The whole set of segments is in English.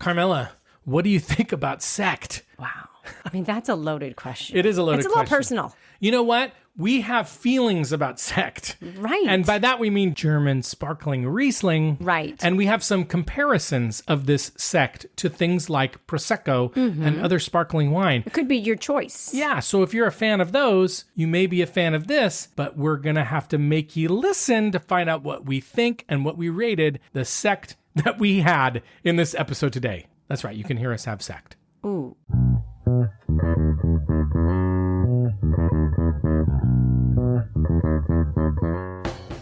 Carmela, what do you think about sekt? Wow. I mean, that's a loaded question. It is a loaded question. It's a little personal. You know what? We have feelings about sekt. Right. And by that we mean German sparkling Riesling. Right. And we have some comparisons of this sekt to things like Prosecco and other sparkling wine. It could be your choice. Yeah, so if you're a fan of those, you may be a fan of this, but we're going to have to make you listen to find out what we think and what we rated the sekt that we had in this episode today. That's right, you can hear us have sekt. Ooh.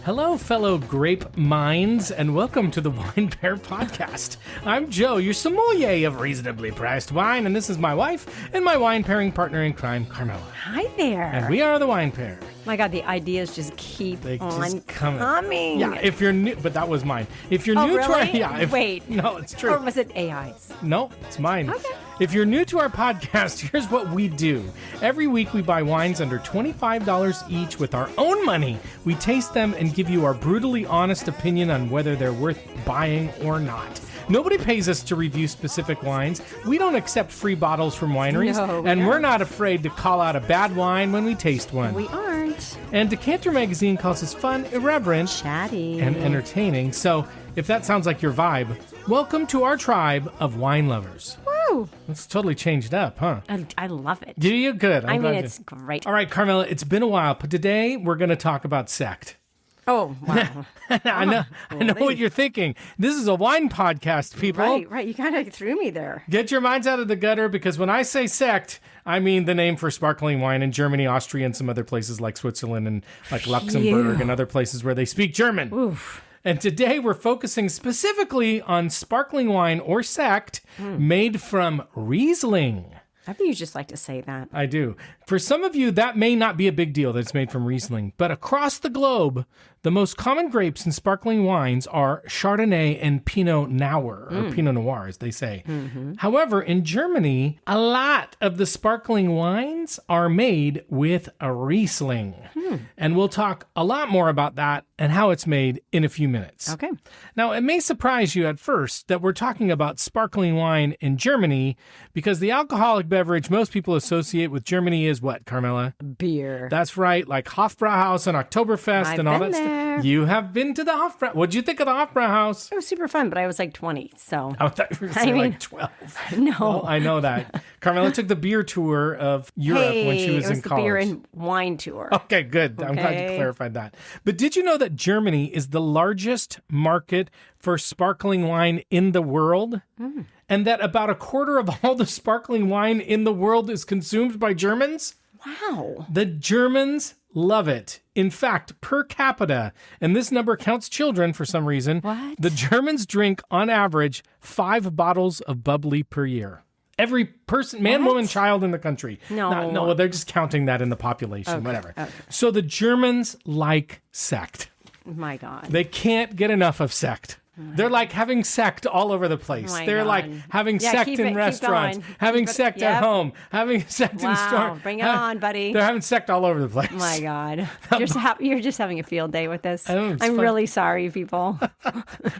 Hello, fellow grape minds, and welcome to the Wine Pair Podcast. I'm Joe, your sommelier of reasonably priced wine, and this is my wife and my wine pairing partner in crime, Carmela. Hi there. And we are the Wine Pair. My God, the ideas just keep on coming. Yeah, if you're new, but that was mine. If you're new to our, Wait. No, it's true. Or was it AI's? No, it's mine. Okay. If you're new to our podcast, here's what we do. Every week we buy wines under $25 each with our own money. We taste them and give you our brutally honest opinion on whether they're worth buying or not. Nobody pays us to review specific wines. We don't accept free bottles from wineries. No, and we're not afraid to call out a bad wine when we taste one. We aren't. And Decanter Magazine calls us fun, irreverent, Chatty, and entertaining. So if that sounds like your vibe, welcome to our tribe of wine lovers. Woo! It's totally changed up, huh? I love it. Do you? Good. I mean, it's great. All right, Carmela, it's been a while, but today we're going to talk about sekt. Oh, wow. I know what you're thinking. This is a wine podcast, people. Right. You kind of threw me there. Get your minds out of the gutter, because when I say sekt, I mean the name for sparkling wine in Germany, Austria, and some other places like Switzerland and like Luxembourg and other places where they speak German. Oof. And today we're focusing specifically on sparkling wine or sekt made from Riesling. I think you just like to say that. I do. For some of you, that may not be a big deal that it's made from Riesling, but across the globe, the most common grapes in sparkling wines are Chardonnay and Pinot Noir, or Pinot Noir, as they say. However, in Germany, a lot of the sparkling wines are made with a Riesling. And we'll talk a lot more about that and how it's made in a few minutes. Okay. Now, it may surprise you at first that we're talking about sparkling wine in Germany, because the alcoholic beverage most people associate with Germany is what, Carmela? Beer. That's right, like Hofbrauhaus and Oktoberfest and all that stuff. You have been to the Hofbrauhaus. What'd you think of the Hofbrauhaus? It was super fun, but I was like 20, so. I thought you were saying like 12. No. Well, I know that. Carmela took the beer tour of Europe when she was in college. It was the beer and wine tour. Okay, good. I'm glad you clarified that. But did you know that Germany is the largest market for sparkling wine in the world? And that about a quarter of all the sparkling wine in the world is consumed by Germans? Wow. The Germans love it. In fact, per capita, and this number counts children for some reason, the Germans drink on average 5 bottles of Bubbly per year. Every person, man, woman, child in the country. No, they're just counting that in the population, whatever. Okay. So the Germans like sekt. My God. They can't get enough of sekt. They're like having sekt all over the place. They're like having sekt in restaurants, having sekt at home, having sekt in stores. Bring it on, buddy. They're having sekt all over the place. My God. You're just having a field day with this. I'm really sorry, people.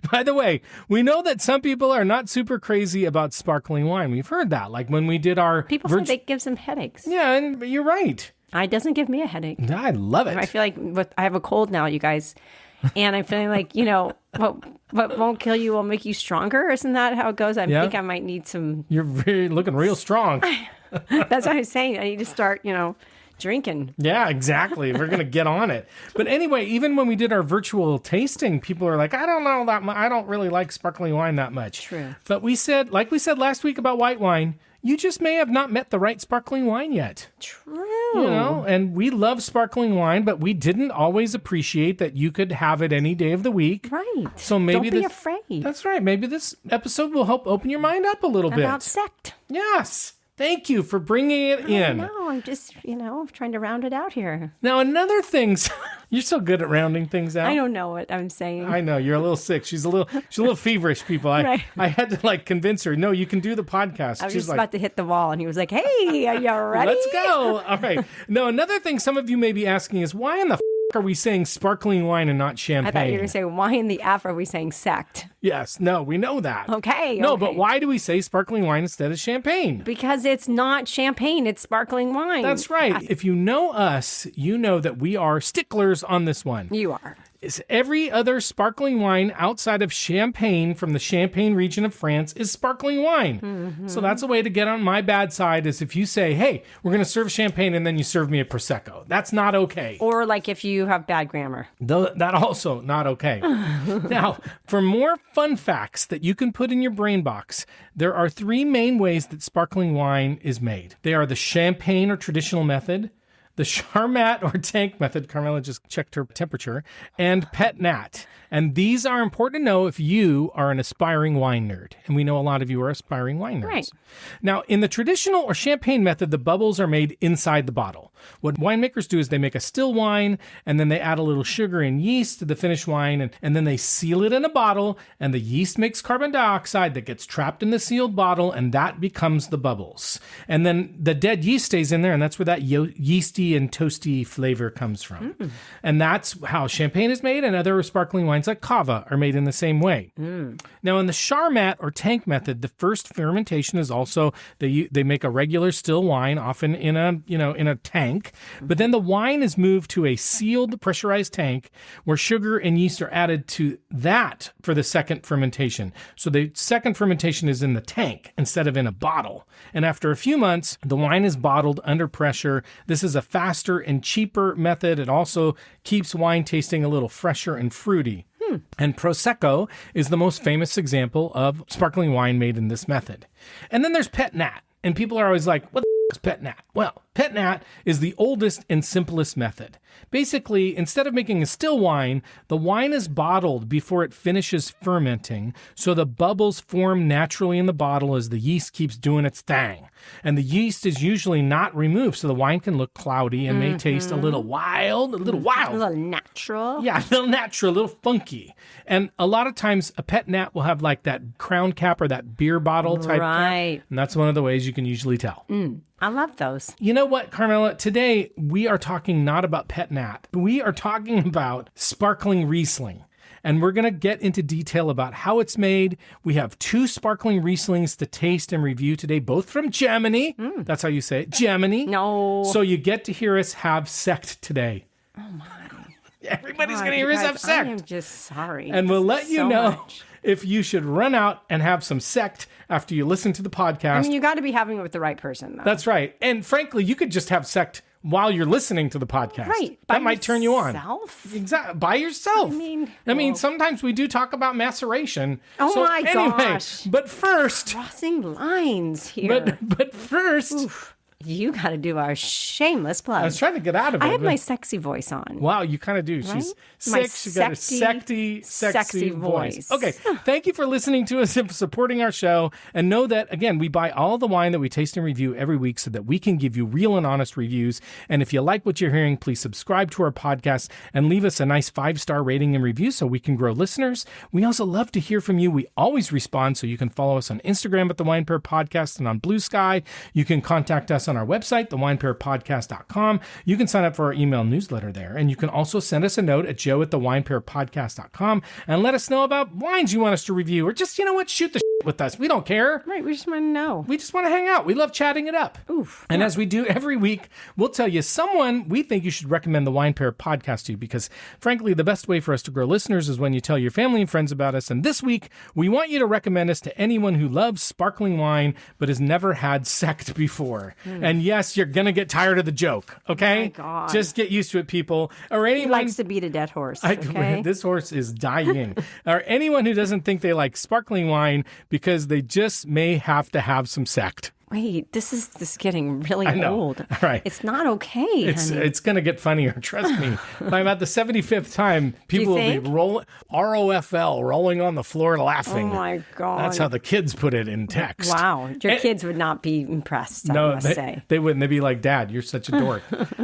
By the way, we know that some people are not super crazy about sparkling wine. We've heard that. Like when we did our... People say it gives them headaches. Yeah, and you're right. It doesn't give me a headache. I love it. I feel like I have a cold now, you guys. And I'm feeling like, what won't kill you will make you stronger. Isn't that how it goes? I think I might need some... You're really looking real strong. That's what I'm saying. I need to start, drinking. Yeah, exactly. We're going to get on it. But anyway, even when we did our virtual tasting, people are like, I don't know that much. I don't really like sparkling wine that much. True. But we said last week about white wine, you just may have not met the right sparkling wine yet. True. And we love sparkling wine, but we didn't always appreciate that you could have it any day of the week. Right. So maybe don't be afraid. That's right. Maybe this episode will help open your mind up a little bit. About sekt. Yes. Thank you for bringing it in. No, I'm just, trying to round it out here. Now, another thing, you're so good at rounding things out. I don't know what I'm saying. I know, you're a little sick. She's a little feverish, people. I had to convince her, no, you can do the podcast. I was She's just about to hit the wall, and he was like, hey, are you ready? Let's go. All right. Now, another thing some of you may be asking is, why in the are we saying sparkling wine and not champagne? I thought you were going to say, why in the F are we saying sect? Yes, no, we know that. Okay. No, but why do we say sparkling wine instead of champagne? Because it's not champagne, it's sparkling wine. That's right. If you know us, you know that we are sticklers on this one. You are. Is every other sparkling wine outside of Champagne from the Champagne region of France is sparkling wine. Mm-hmm. So that's a way to get on my bad side is if you say, hey, we're going to serve champagne and then you serve me a Prosecco. That's not okay. Or like if you have bad grammar. That also not okay. Now, for more fun facts that you can put in your brain box, there are 3 main ways that sparkling wine is made. They are the Champagne or traditional method, the Charmat or tank method, Carmela just checked her temperature, and pet nat. And these are important to know if you are an aspiring wine nerd. And we know a lot of you are aspiring wine nerds. Right. Now, in the traditional or champagne method, the bubbles are made inside the bottle. What winemakers do is they make a still wine, and then they add a little sugar and yeast to the finished wine, and then they seal it in a bottle, and the yeast makes carbon dioxide that gets trapped in the sealed bottle, and that becomes the bubbles. And then the dead yeast stays in there, and that's where that yeasty and toasty flavor comes from. Mm. And that's how champagne is made, and other sparkling wines like cava are made in the same way. Mm. Now, in the Charmat or tank method, the first fermentation is also they make a regular still wine, often in a tank, but then the wine is moved to a sealed pressurized tank where sugar and yeast are added to that for the second fermentation. So the second fermentation is in the tank instead of in a bottle. And after a few months, the wine is bottled under pressure. This is a faster and cheaper method. It also keeps wine tasting a little fresher and fruity. And Prosecco is the most famous example of sparkling wine made in this method. And then there's pet nat. And people are always like, what the is pet nat? Well, pet nat is the oldest and simplest method. Basically, instead of making a still wine, the wine is bottled before it finishes fermenting, so the bubbles form naturally in the bottle as the yeast keeps doing its thing. And the yeast is usually not removed, so the wine can look cloudy and may taste a little wild. A little natural. Yeah, a little natural, a little funky. And a lot of times, a pet nat will have like that crown cap or that beer bottle type cap. And that's one of the ways you can usually tell. I love those. You know what, Carmela? Today, we are talking not about pet nat. We are talking about sparkling Riesling. And we're going to get into detail about how it's made. We have 2 sparkling Rieslings to taste and review today, both from Germany. That's how you say it, Germany. No. So you get to hear us have Sekt today. Oh, my. Everybody's going to hear us have Sekt. I am just sorry. And we'll let you know much. If you should run out and have some Sekt after you listen to the podcast. I mean, you got to be having it with the right person, though. That's right. And frankly, you could just have Sekt while you're listening to the podcast. Right. That might turn you on. Exactly. By yourself. I mean, sometimes we do talk about maceration. Oh, so my gosh. But first. Crossing lines here. But first. Oof. You got to do our shameless plug. I was trying to get out of it. I have my sexy voice on. Wow, you kind of do. Right? She's sick. She's got a sexy voice. Okay, thank you for listening to us and supporting our show. And know that, again, we buy all the wine that we taste and review every week so that we can give you real and honest reviews. And if you like what you're hearing, please subscribe to our podcast and leave us a nice 5-star rating and review so we can grow listeners. We also love to hear from you. We always respond, so you can follow us on Instagram at The Wine Pair Podcast and on Blue Sky. You can contact us on our website, thewinepairpodcast.com. You can sign up for our email newsletter there. And you can also send us a note at joe@thewinepairpodcast.com and let us know about wines you want us to review, or just, shoot the shit with us. We don't care. Right. We just want to know. We just want to hang out. We love chatting it up. Oof. And as we do every week, we'll tell you someone we think you should recommend the Wine Pair Podcast to, because frankly, the best way for us to grow listeners is when you tell your family and friends about us. And this week, we want you to recommend us to anyone who loves sparkling wine but has never had Sekt before. And yes, you're going to get tired of the joke, okay? Oh my God. Just get used to it, people. Or anyone, he likes to beat a dead horse, okay? This horse is dying. Or anyone who doesn't think they like sparkling wine because they just may have to have some Sekt. Wait, this is getting really old. Right. It's not okay. It's going to get funnier. Trust me. By about the 75th time, people will be rolling on the floor laughing. Oh my God. That's how the kids put it in text. Wow. Your kids would not be impressed, I must say. They wouldn't. They'd be like, Dad, you're such a dork.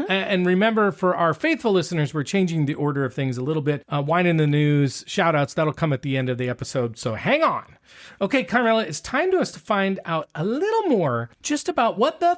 And remember, for our faithful listeners, we're changing the order of things a little bit. Wine in the news, shout outs, that'll come at the end of the episode. So hang on. Okay, Carmela, it's time to us to find out a little more just about what the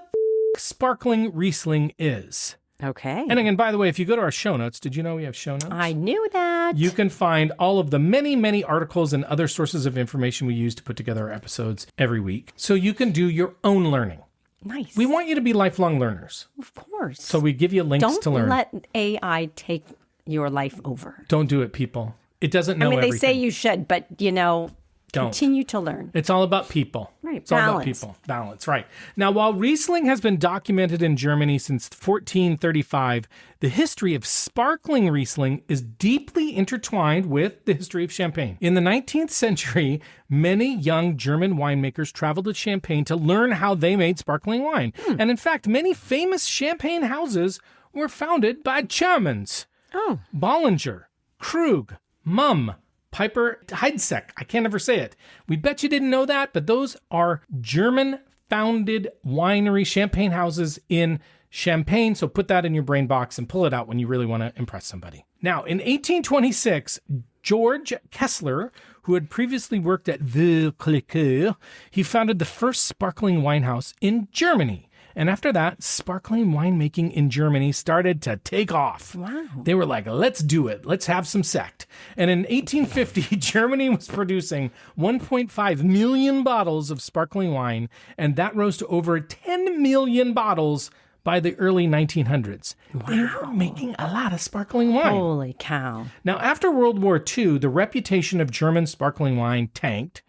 sparkling Riesling is. Okay. And again, by the way, if you go to our show notes, did you know we have show notes? I knew that. You can find all of the many, many articles and other sources of information we use to put together our episodes every week. So you can do your own learning. Nice. We want you to be lifelong learners. Of course. So we give you links to learn. Don't let AI take your life over. Don't do it, people. It doesn't know everything. They say you should, but, Don't. Continue to learn. It's all about people. Right. It's all about people. Balance, right. Now, while Riesling has been documented in Germany since 1435, the history of sparkling Riesling is deeply intertwined with the history of Champagne. In the 19th century, many young German winemakers traveled to Champagne to learn how they made sparkling wine. And in fact, many famous Champagne houses were founded by Germans. Oh. Bollinger, Krug, Mumm, Piper Heidsieck. I can't ever say it. We bet you didn't know that, but those are German-founded winery champagne houses in Champagne. So put that in your brain box and pull it out when you really want to impress somebody. Now, in 1826, George Kessler, who had previously worked at Veuve he founded the first sparkling wine house in Germany. And after that, sparkling winemaking in Germany started to take off. Wow. They were like, let's do it. Let's have some sekt. And in 1850, Germany was producing 1.5 million bottles of sparkling wine, and that rose to over 10 million bottles by the early 1900s. Wow. They were making a lot of sparkling wine. Holy cow. Now, after World War II, the reputation of German sparkling wine tanked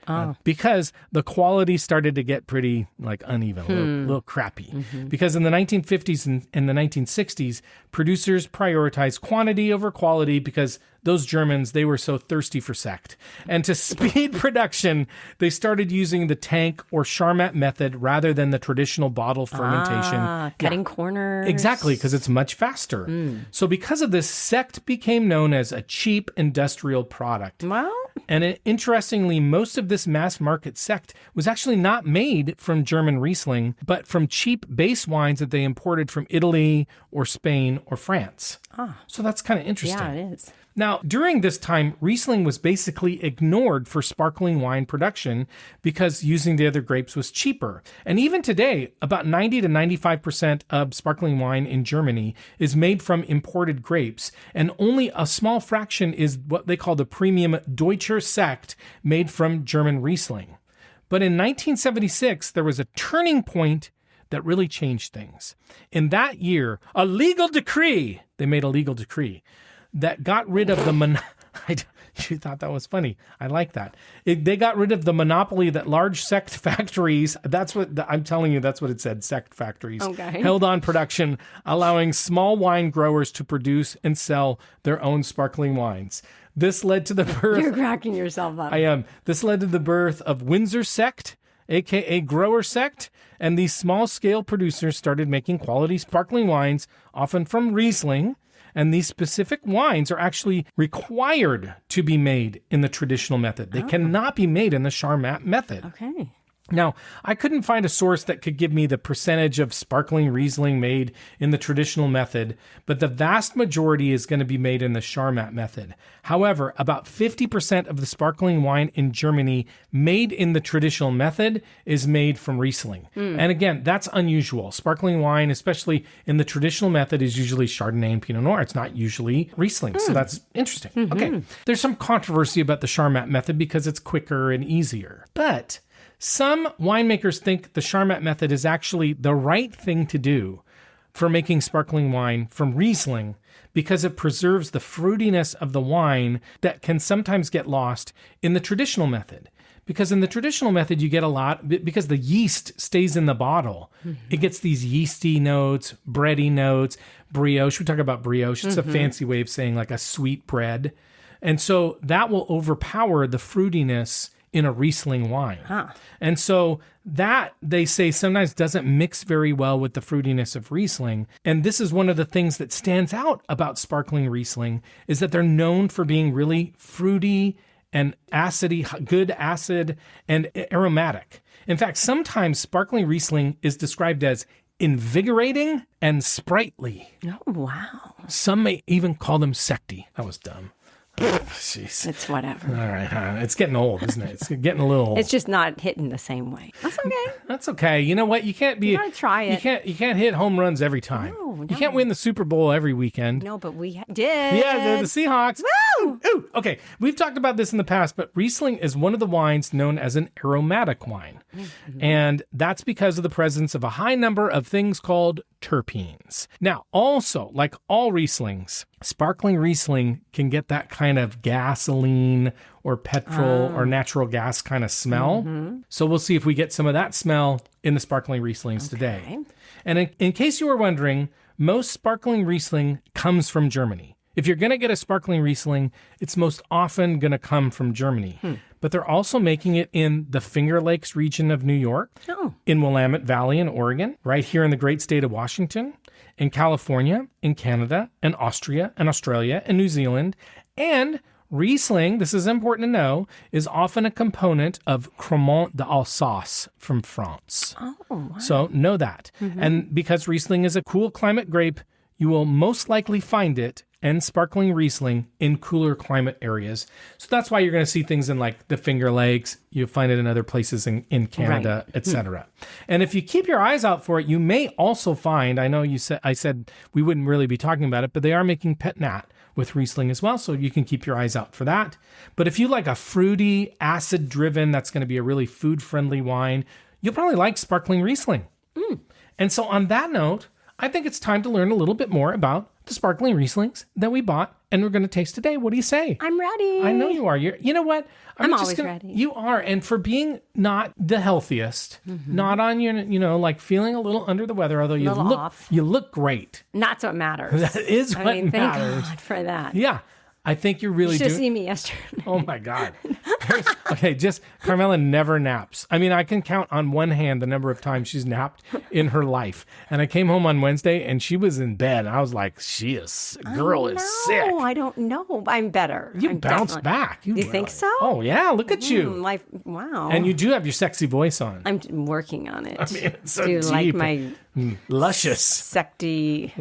because the quality started to get pretty uneven, a little crappy. Because in the 1950s and the 1960s, producers prioritized quantity over quality because those Germans, they were so thirsty for sekt. And to speed production, they started using the tank or Charmat method rather than the traditional bottle fermentation. Cutting corners. Exactly, because it's much faster. So because of this, sekt became known as a cheap industrial product. Well. And interestingly, most of this mass market sekt was actually not made from German Riesling, but from cheap base wines that they imported from Italy or Spain or France. So that's kind of interesting. Yeah, it is. Now, during this time, Riesling was basically ignored for sparkling wine production because using the other grapes was cheaper. And even today, about 90 to 95% of sparkling wine in Germany is made from imported grapes, and only a small fraction is what they call the premium Deutscher Sekt, made from German Riesling. But in 1976, there was a turning point that really changed things. In that year, they made a legal decree that got rid of the you thought that was funny. I like that. They got rid of the monopoly that large sekt factories, I'm telling you, that's what it said, sekt factories, held on production, allowing small wine growers to produce and sell their own sparkling wines. This led to the birth... You're cracking yourself up. I am. This led to the birth of Windsor Sekt, a.k.a. Grower Sekt, and these small-scale producers started making quality sparkling wines, often from Riesling. And these specific wines are actually required to be made in the traditional method. They cannot be made in the Charmat method. Okay. Now, I couldn't find a source that could give me the percentage of sparkling Riesling made in the traditional method, but the vast majority is going to be made in the Charmat method. However, about 50% of the sparkling wine in Germany made in the traditional method is made from Riesling. And again, that's unusual. Sparkling wine, especially in the traditional method, is usually Chardonnay and Pinot Noir. It's not usually Riesling, so that's interesting. Okay, there's some controversy about the Charmat method because it's quicker and easier, but some winemakers think the Charmat method is actually the right thing to do for making sparkling wine from Riesling because it preserves the fruitiness of the wine that can sometimes get lost in the traditional method. Because in the traditional method, you get a lot, because the yeast stays in the bottle. It gets these yeasty notes, bready notes, brioche. We talk about brioche. It's a fancy way of saying like a sweet bread. And so that will overpower the fruitiness in a Riesling wine. And so that, they say, sometimes doesn't mix very well with the fruitiness of Riesling. And this is one of the things that stands out about sparkling Riesling, is that they're known for being really fruity and acidy, good acid and aromatic. In fact, sometimes sparkling Riesling is described as invigorating and sprightly. Oh, wow. Some may even call them sekty. That was dumb. Jeez. It's whatever. All right. It's getting old, isn't it? It's getting a little old. It's just not hitting the same way. That's okay. That's okay. You know what? You can't be... You gotta try it. You can't hit home runs every time. No. No. You can't win the Super Bowl every weekend. No, but we did. Yeah, they're the Seahawks. Woo! Ooh, okay. We've talked about this in the past, but Riesling is one of the wines known as an aromatic wine. Mm-hmm. And that's because of the presence of a high number of things called terpenes. Now, also, like all Rieslings, sparkling Riesling can get that kind of gasoline or petrol or natural gas kind of smell. Mm-hmm. So we'll see if we get some of that smell in the sparkling Rieslings today. And in case you were wondering, most sparkling Riesling comes from Germany. If you're going to get a sparkling Riesling, it's most often going to come from Germany. But they're also making it in the Finger Lakes region of New York, in Willamette Valley in Oregon, right here in the great state of Washington, in California, in Canada, and Austria, and Australia, and New Zealand. And Riesling, this is important to know, is often a component of Charmat d'Alsace from France. Oh, wow. So know that. Mm-hmm. And because Riesling is a cool climate grape, you will most likely find it and sparkling Riesling in cooler climate areas. So that's why you're going to see things in like the Finger Lakes. You'll find it in other places in Canada, etc. And if you keep your eyes out for it, you may also find, I said we wouldn't really be talking about it, but they are making Pet Nat with Riesling as well, so you can keep your eyes out for that. But if you like a fruity, acid-driven, that's going to be a really food-friendly wine, you'll probably like sparkling Riesling. And so on that note, I think it's time to learn a little bit more about the sparkling Rieslings that we bought and we're going to taste today. What do you say? I'm ready. I know you are. You know what? I'm always ready. You are. And for being not the healthiest, not on your, like feeling a little under the weather, although you look great. That's what matters. That is what matters. Thank God for that. Yeah. I think you're really doing... You should see me yesterday. Oh, my God. Okay, Carmela never naps. I mean, I can count on one hand the number of times she's napped in her life. And I came home on Wednesday, and she was in bed. And I was like, girl is sick. No, I don't know. I'm better. You bounced back. You think so? Oh, yeah. Look at you. Wow. And you do have your sexy voice on. I'm working on it. I mean, it's so do you deep. Like my... luscious. Sekty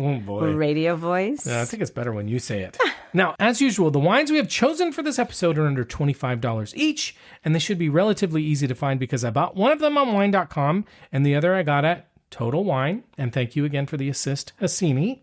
radio voice. Yeah, I think it's better when you say it. Now, as usual, the wines we have chosen for this episode are under $25 each, and they should be relatively easy to find because I bought one of them on wine.com and the other I got at Total Wine. And thank you again for the assist, Hassini.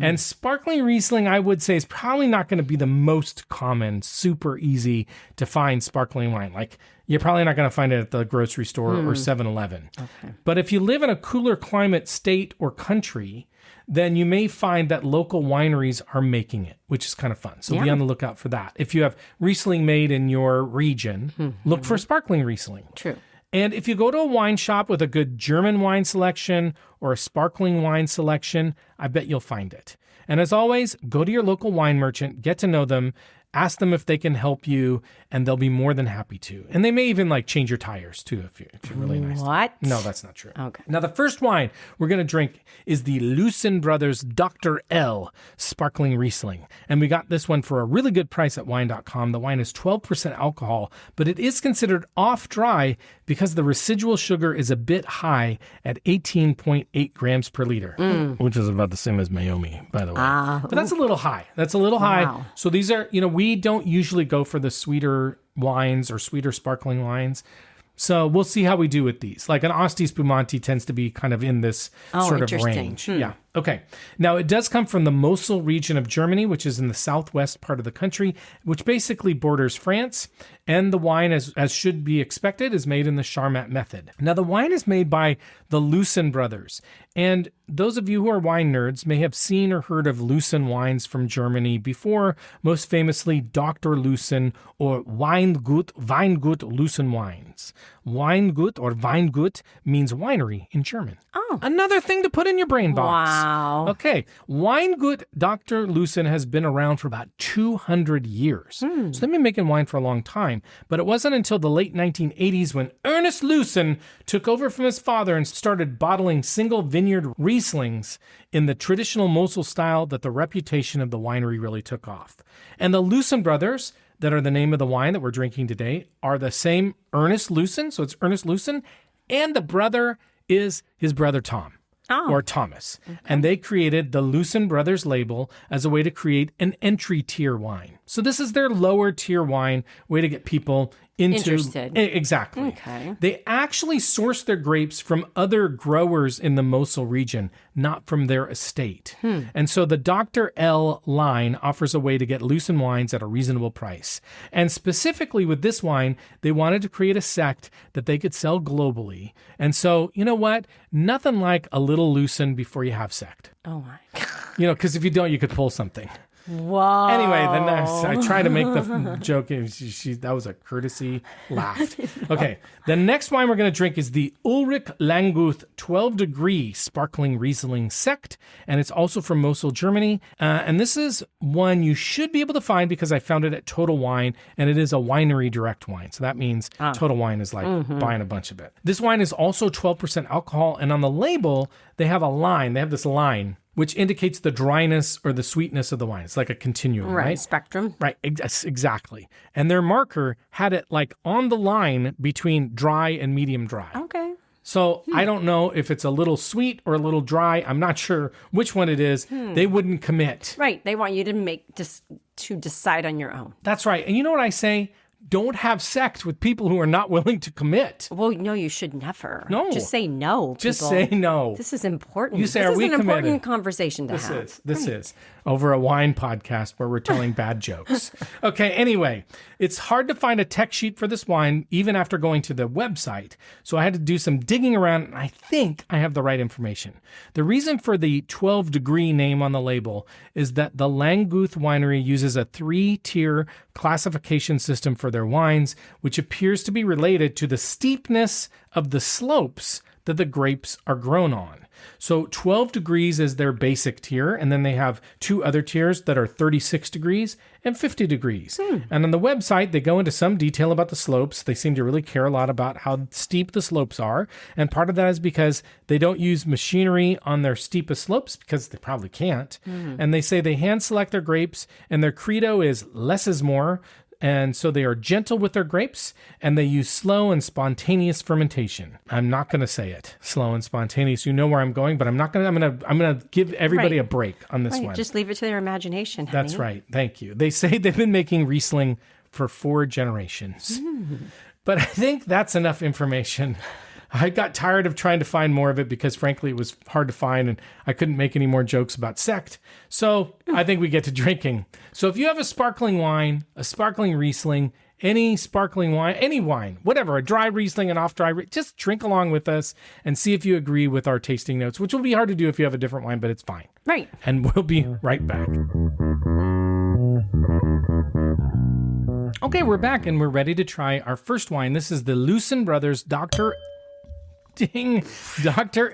And sparkling Riesling, I would say, is probably not going to be the most common, super easy to find sparkling wine. Like, you're probably not going to find it at the grocery store or 7-Eleven. Okay. But if you live in a cooler climate state or country, then you may find that local wineries are making it, which is kind of fun. So be on the lookout for that. If you have Riesling made in your region, look for sparkling Riesling. True. And if you go to a wine shop with a good German wine selection or a sparkling wine selection, I bet you'll find it. And as always, go to your local wine merchant, get to know them, ask them if they can help you, and they'll be more than happy to. And they may even change your tires too if you're really nice. What? No, that's not true. Okay. Now the first wine we're going to drink is the Lucen Brothers Dr. L Sparkling Riesling. And we got this one for a really good price at wine.com. The wine is 12% alcohol, but it is considered off dry because the residual sugar is a bit high at 18.8 grams per liter, which is about the same as Mayomi, by the way. But that's a little high. Wow. So these are, we don't usually go for the sweeter wines or sweeter sparkling wines. So we'll see how we do with these. Like an Asti Spumante tends to be kind of in this sort of range. Yeah. Okay. Now, it does come from the Mosel region of Germany, which is in the southwest part of the country, which basically borders France. And the wine, as should be expected, is made in the Charmat method. Now, the wine is made by the Lucen brothers. And those of you who are wine nerds may have seen or heard of Lucen wines from Germany before, most famously Dr. Lucen or Weingut Lucen wines. Weingut or Weingut means winery in German. Oh. Another thing to put in your brain box. Wow. Okay. Weingut Dr. Lucen has been around for about 200 years. So they've been making wine for a long time. But it wasn't until the late 1980s when Ernest Lucen took over from his father and started bottling single vineyard Rieslings in the traditional Mosel style that the reputation of the winery really took off. And the Lucen brothers, that are the name of the wine that we're drinking today, are the same Ernest Lucen. So it's Ernest Lucen. And the brother is his brother Tom. Or Thomas. Okay. And they created the Lucen Brothers label as a way to create an entry tier wine. So this is their lower tier wine, way to get people interested. Exactly. Okay. They actually source their grapes from other growers in the Mosel region, not from their estate. And so the Dr. L line offers a way to get Lucen wines at a reasonable price. And specifically with this wine, they wanted to create a sect that they could sell globally. And so, you know what? Nothing like a little Lucen before you have sect. Oh my God. You know, because if you don't, you could pull something. Whoa. Anyway, then I tried to make the joke. That was a courtesy laugh. Okay, the next wine we're going to drink is the Ulrich Langguth 12 Degree Sparkling Riesling Sekt, and it's also from Mosel, Germany. And this is one you should be able to find because I found it at Total Wine, and it is a winery direct wine. So that means Total Wine is like buying a bunch of it. This wine is also 12% alcohol, and on the label, they have this line, which indicates the dryness or the sweetness of the wine. It's like a continuum, right? Spectrum. Right, exactly. And their marker had it like on the line between dry and medium dry. Okay. So I don't know if it's a little sweet or a little dry. I'm not sure which one it is. They wouldn't commit. Right. They want you to decide on your own. That's right. And you know what I say? Don't have sect with people who are not willing to commit. Well, no, you should never. No. Just say no. Just people. say no. This is important. You say, this are is we an committed? important conversation to have. This is over a wine podcast where we're telling bad jokes. Okay, anyway, it's hard to find a tech sheet for this wine even after going to the website. So I had to do some digging around, and I think I have the right information. The reason for the 12 degree name on the label is that the Langguth winery uses a 3-tier classification system for their wines, which appears to be related to the steepness of the slopes that the grapes are grown on. So 12 degrees is their basic tier, and then they have 2 other tiers that are 36 degrees and 50 degrees. And on the website, they go into some detail about the slopes. They seem to really care a lot about how steep the slopes are, and part of that is because they don't use machinery on their steepest slopes because they probably can't. And they say they hand select their grapes, and their credo is less is more. And so they are gentle with their grapes, and they use slow and spontaneous fermentation. I'm not going to say it, slow and spontaneous. You know where I'm going, but I'm not going to. I'm going to give everybody a break on this one. Just leave it to their imagination, honey. That's right. Thank you. They say they've been making Riesling for 4 generations, but I think that's enough information. I got tired of trying to find more of it because, frankly, it was hard to find and I couldn't make any more jokes about sect. So I think we get to drinking. So if you have a sparkling wine, a sparkling Riesling, any sparkling wine, any wine, whatever, a dry Riesling, an off-dry, just drink along with us and see if you agree with our tasting notes, which will be hard to do if you have a different wine, but it's fine. Right. And we'll be right back. Okay, we're back and we're ready to try our first wine. This is the Lucen Brothers Dr.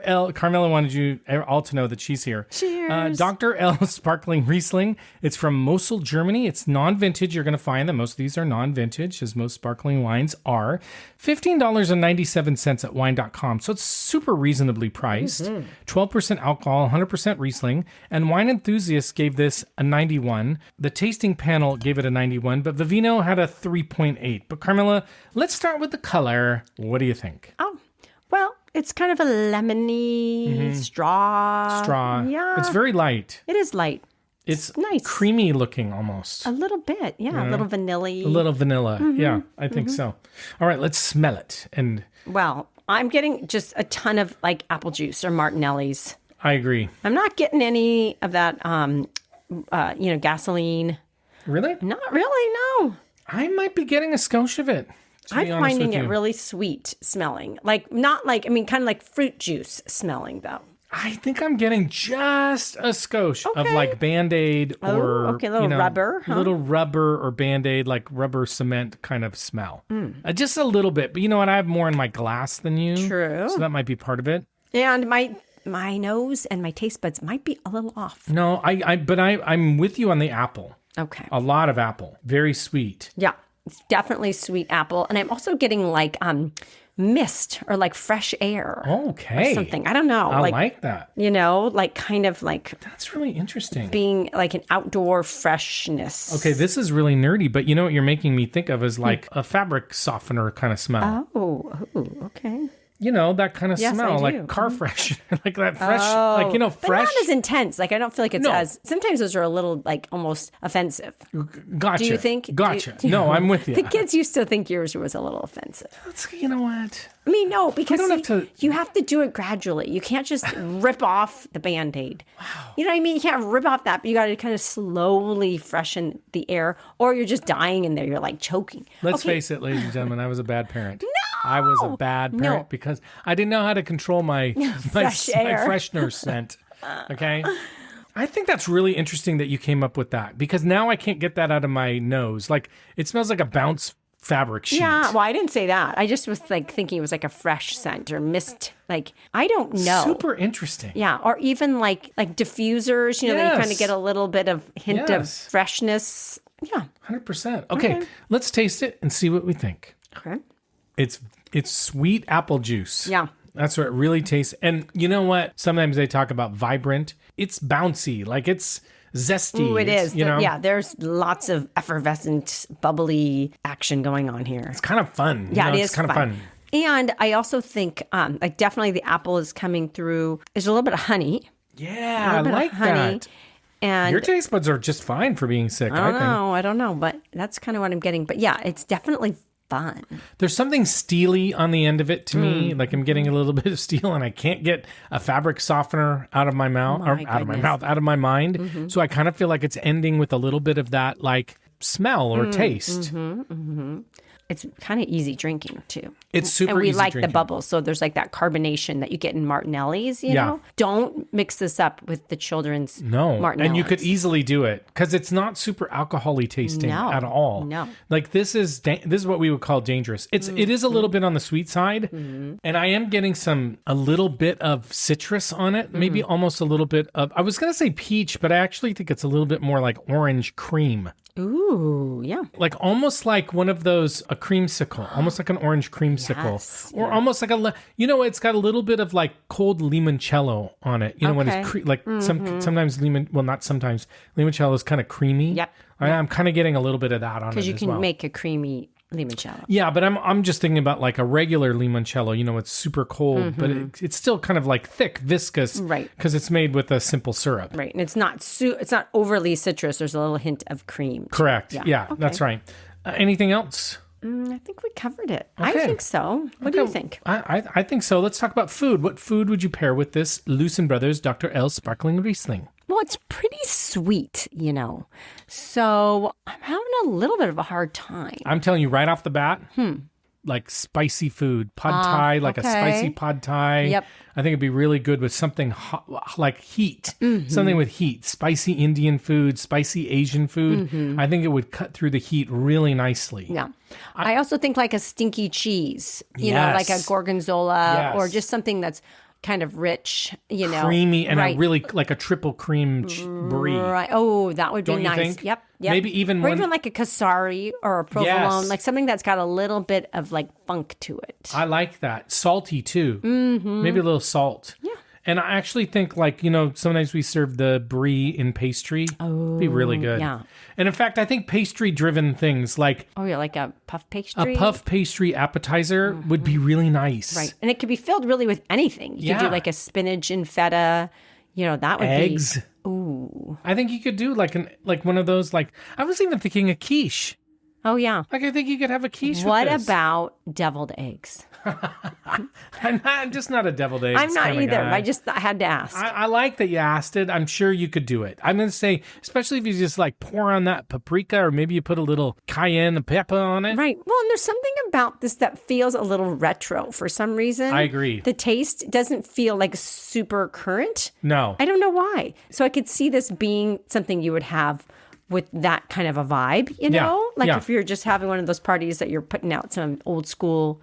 L. Carmela wanted you all to know that she's here. Cheers. Dr. L. Sparkling Riesling. It's from Mosel, Germany. It's non-vintage. You're going to find that most of these are non-vintage, as most sparkling wines are. $15.97 at wine.com. So it's super reasonably priced. 12% alcohol, 100% Riesling. And wine enthusiasts gave this a 91. The tasting panel gave it a 91, but Vivino had a 3.8. But Carmela, let's start with the color. What do you think? Oh. Well, it's kind of a lemony straw. Yeah. It's very light. It is light. It's nice. Creamy looking almost. A little bit. Yeah. A little vanilla. A little vanilla. Yeah, I think so. All right, let's smell it. And well, I'm getting just a ton of like apple juice or Martinelli's. I agree. I'm not getting any of that, gasoline. Really? Not really, no. I might be getting a skosh of it. I'm finding it really sweet smelling. Kind of like fruit juice smelling, though. I think I'm getting just a skosh of like Band-Aid or rubber. Huh? Little rubber or Band-Aid, like rubber cement kind of smell. Just a little bit. But you know what? I have more in my glass than you. True. So that might be part of it. And my nose and my taste buds might be a little off. No, I'm with you on the apple. Okay. A lot of apple. Very sweet. Yeah. It's definitely sweet apple. And I'm also getting like mist or like fresh air. Okay. Or something. I don't know. I like that. Like kind of like. That's really interesting. Being like an outdoor freshness. Okay, this is really nerdy, but you know what you're making me think of is like a fabric softener kind of smell. Oh, okay. that kind of Yes, smell, I do. like car fresh, like that fresh, But fresh. not as intense. Like, I don't feel like it's as... Sometimes those are a little, like, almost offensive. Gotcha. Do you think? Gotcha. No, I'm with you. The kids used to think yours was a little offensive. You know what? I mean, no, because you have to do it gradually. You can't just rip off the Band-Aid. Wow. You know what I mean? You can't rip off that, but you got to kind of slowly freshen the air, or you're just dying in there. You're like choking. Let's face it, ladies and gentlemen, I was a bad parent. No! I was a bad parent because I didn't know how to control my freshener scent. Okay? I think that's really interesting that you came up with that, because now I can't get that out of my nose. Like, it smells like a bounce fabric sheet. Yeah, well, I didn't say that. I just was like thinking it was like a fresh scent or mist. Like, I don't know. Super interesting. Yeah, or even like diffusers, that you kind of get a little bit of hint of freshness. Yeah. 100%. Okay, let's taste it and see what we think. Okay. It's sweet apple juice. Yeah. That's what it really tastes. And you know what? Sometimes they talk about vibrant. It's bouncy. Like, it's zesty. Ooh, it is. Yeah, there's lots of effervescent, bubbly action going on here. It's kind of fun. Yeah, it is it's kind of fun. And I also think, like, definitely the apple is coming through. There's a little bit of honey. Yeah, I like that. And your taste buds are just fine for being sick, I think. I don't know, but that's kind of what I'm getting. But yeah, it's definitely fun. There's something steely on the end of it to me. Like, I'm getting a little bit of steel, and I can't get a fabric softener out of my mouth, out of my mind. Mm-hmm. So I kind of feel like it's ending with a little bit of that, like, smell or taste. Mm-hmm, mm-hmm. It's kind of easy drinking too. It's super easy and we like drinking. the bubbles, so there's like that carbonation that you get in Martinelli's. You know, don't mix this up with the children's Martinelli's. And you could easily do it because it's not super alcohol-y tasting at all. No, like this is what we would call dangerous. It is a little bit on the sweet side, and I am getting a little bit of citrus on it, maybe almost a little bit of. I was gonna say peach, but I actually think it's a little bit more like orange cream. Ooh, yeah. Like almost like one of those, a creamsicle, almost like an orange creamsicle. Or almost like it's got a little bit of like cold limoncello on it. When it's sometimes not sometimes, limoncello is kind of creamy. Yep. I'm kind of getting a little bit of that on it as well. Because you can make a creamy limoncello. Yeah, but I'm just thinking about like a regular limoncello. It's super cold, but it's still kind of like thick, viscous, right? Because it's made with a simple syrup, right? And it's not overly citrus. There's a little hint of cream. Correct. Yeah, okay. That's right. Anything else? I think we covered it. Okay. I think so. What do you think? I think so. Let's talk about food. What food would you pair with this Lucen Brothers Dr. L Sparkling Riesling? Well, it's pretty sweet, So I'm having a little bit of a hard time. I'm telling you right off the bat, like spicy food, pad thai, like a spicy pad thai. Yep. I think it'd be really good with something hot, like heat, something with heat, spicy Indian food, spicy Asian food. I think it would cut through the heat really nicely. Yeah. I also think like a stinky cheese, like a gorgonzola or just something that's kind of rich, creamy, and a really like a triple cream brie. Right. Oh, that would be Don't nice. You think? Yep. Maybe even even like a Casari or a provolone, like something that's got a little bit of like funk to it. I like that. Salty too. Maybe a little salt. Yeah. And I actually think sometimes we serve the brie in pastry. Oh, be really good. Yeah. And in fact, I think pastry-driven things like like a puff pastry. A puff pastry appetizer would be really nice. Right. And it could be filled really with anything. You could do like a spinach and feta. That would eggs. be ooh. I think you could do like one of those, like I was even thinking a quiche. Oh yeah. Like I think you could have a quiche What with this. about deviled eggs? I'm just not a deviled eggs. I'm not either. I had to ask. I like that you asked it. I'm sure you could do it. I'm going to say, especially if you just like pour on that paprika, or maybe you put a little cayenne pepper on it. Right. Well, and there's something about this that feels a little retro for some reason. I agree. The taste doesn't feel like super current. No. I don't know why. So I could see this being something you would have with that kind of a vibe, if you're just having one of those parties that you're putting out some old school,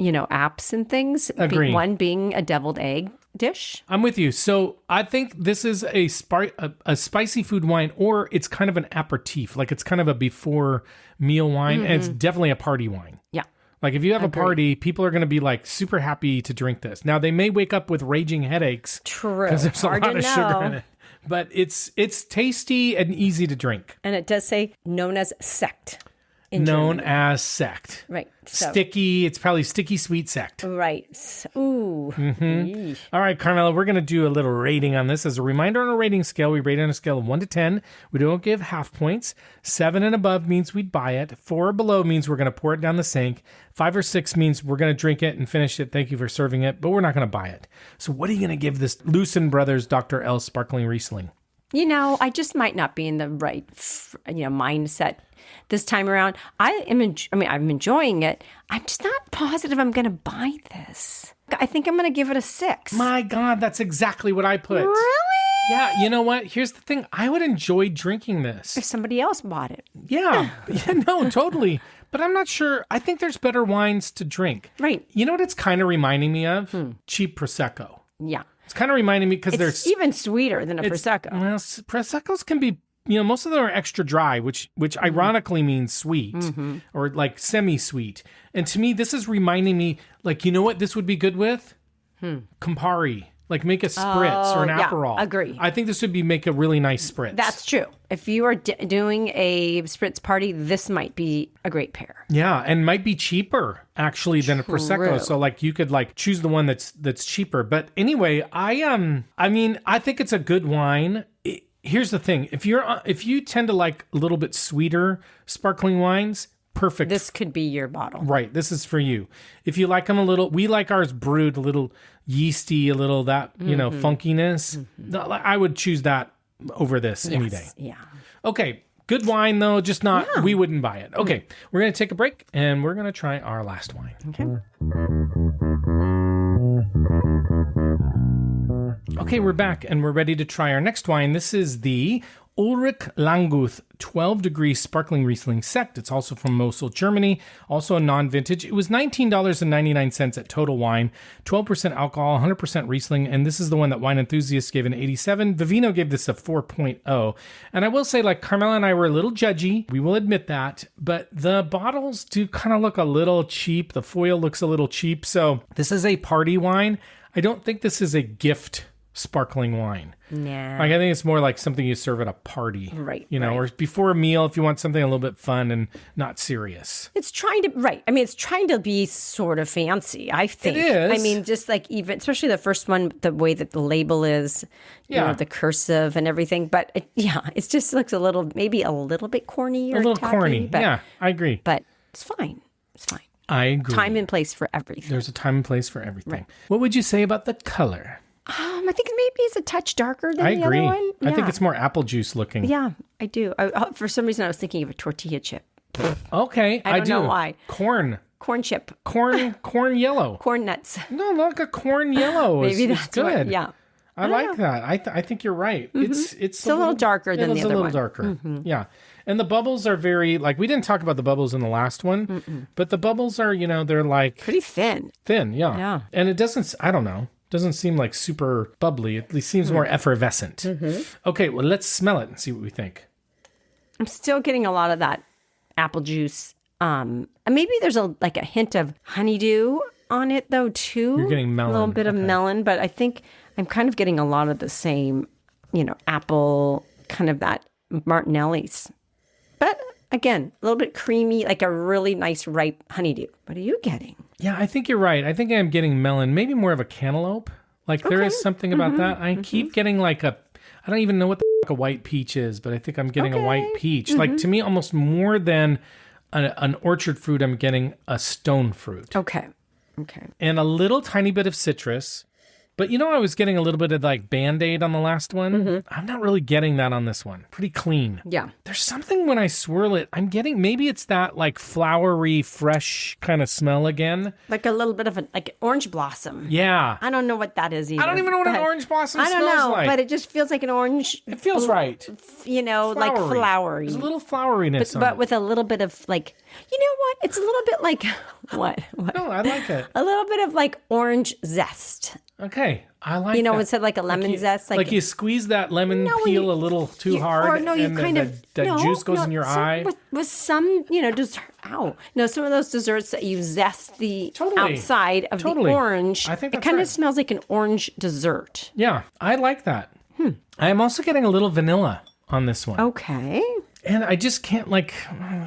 apps and things. Agree. One being a deviled egg dish. I'm with you. So I think this is a spicy food wine, or it's kind of an aperitif, like it's kind of a before meal wine, and it's definitely a party wine. Yeah. Like if you have a party, people are going to be like super happy to drink this. Now they may wake up with raging headaches. True. Because there's a lot of sugar in it. But it's tasty and easy to drink. And it does say known as sekt. known Germany. as Sekt. Right. So, Sticky. It's probably sticky sweet Sekt. right. Ooh. Yeesh. All right, Carmela, we're going to do a little rating on this. As a reminder, on a rating scale, we rate on a scale of 1 to 10. We don't give half points. 7 and above means we'd buy it. 4 or below means we're going to pour it down the sink. 5 or 6 means we're going to drink it and finish it. Thank you for serving it, but we're not going to buy it. So what are you going to give this Lucen Brothers Dr. L Sparkling Riesling? I just might not be in the right, mindset this time around. I'm enjoying it. I'm just not positive I'm going to buy this. I think I'm going to give it a 6. My God, that's exactly what I put. Really? Yeah, you know what? Here's the thing. I would enjoy drinking this. If somebody else bought it. Yeah, no, totally. But I'm not sure. I think there's better wines to drink. Right. You know what it's kind of reminding me of? Cheap Prosecco. Yeah. It's kind of reminding me because It's even sweeter than a Prosecco. Well, Proseccos can be, most of them are extra dry, which ironically means sweet or like semi-sweet. And to me, this is reminding me, like, you know what this would be good with? Campari. Like make a spritz or an Aperol. Agree. I think this would make a really nice spritz. That's true. If you are doing a spritz party, this might be a great pair. Yeah, and might be cheaper actually than a Prosecco. So like you could like choose the one that's cheaper. But anyway, I think it's a good wine. Here's the thing: if you tend to like a little bit sweeter sparkling wines, perfect. This could be your bottle. Right. This is for you. If you like them a little, we like ours brewed a little yeasty, a little that, funkiness. I would choose that over this any day. Yeah. Okay. Good wine though, just not, we wouldn't buy it. Okay. We're going to take a break and we're going to try our last wine. Okay. Okay, we're back and we're ready to try our next wine. This is the Ulrich Langguth 12 Degree Sparkling Riesling Sekt. It's also from Mosel, Germany, also a non-vintage. It was $19.99 at Total Wine, 12% alcohol, 100% Riesling, and this is the one that Wine Enthusiasts gave an 87. Vivino gave this a 4.0. And I will say, like, Carmela and I were a little judgy. We will admit that, but the bottles do kind of look a little cheap. The foil looks a little cheap. So this is a party wine. I don't think this is a gift sparkling wine. Nah. Like I think it's more like something you serve at a party. Right. Or before a meal if you want something a little bit fun and not serious. It's trying to be sort of fancy, I think. It is. I mean, just like even, especially the first one, the way that the label is, the cursive and everything. But it just looks maybe a little bit corny or a little tacky, corny. Yeah, I agree. But it's fine. It's fine. I agree. Time and place for everything. There's a time and place for everything. Right. What would you say about the color? I think maybe it's a touch darker than I the agree. other one. I think it's more apple juice looking. Yeah, I do. For some reason, I was thinking of a tortilla chip. Okay, I don't know why. Corn chip. Corn yellow. Corn nuts. No, look, a corn yellow Maybe is that's good. Yeah. I like that. I think you're right. Mm-hmm. It's a little darker than the other one. It's a little darker. Mm-hmm. Yeah. And the bubbles are very, like, we didn't talk about the bubbles in the last one, but the bubbles are, they're like... pretty thin. Thin, yeah. Yeah. And it doesn't, I don't know, doesn't seem like super bubbly. It seems more effervescent. Mm-hmm. Okay, well, let's smell it and see what we think. I'm still getting a lot of that apple juice. Maybe there's a hint of honeydew on it, though, too. You're getting melon. A little bit of melon, but I think I'm kind of getting a lot of the same, apple, kind of that Martinelli's. But again, a little bit creamy, like a really nice ripe honeydew. What are you getting? Yeah, I think you're right. I think I'm getting melon, maybe more of a cantaloupe. Like there is something about that. I keep getting I don't even know what the a white peach is, but I think I'm getting a white peach. Like to me, almost more than an orchard fruit, I'm getting a stone fruit. Okay. And a little tiny bit of citrus. But I was getting a little bit of like Band-Aid on the last one. I'm not really getting that on this one. Pretty clean. Yeah. There's something when I swirl it, I'm getting, maybe it's that like flowery, fresh kind of smell again. Like a little bit of like orange blossom. Yeah. I don't know what that is either. I don't even know what an orange blossom smells like. I don't know, but it just feels like an orange. It feels right. Like flowery. There's a little floweriness on but it. with a little bit of like, you know what? It's a little bit like, what? No, I like it. A little bit of like orange zest. Okay, I like that. Instead like a lemon zest. Like you squeeze that lemon peel a little too hard, and the juice goes in your eye. With some, dessert. Some of those desserts that you zest the outside of the orange. I think that's it kind right. of smells like an orange dessert. Yeah, I like that. I am also getting a little vanilla on this one. Okay. And I just can't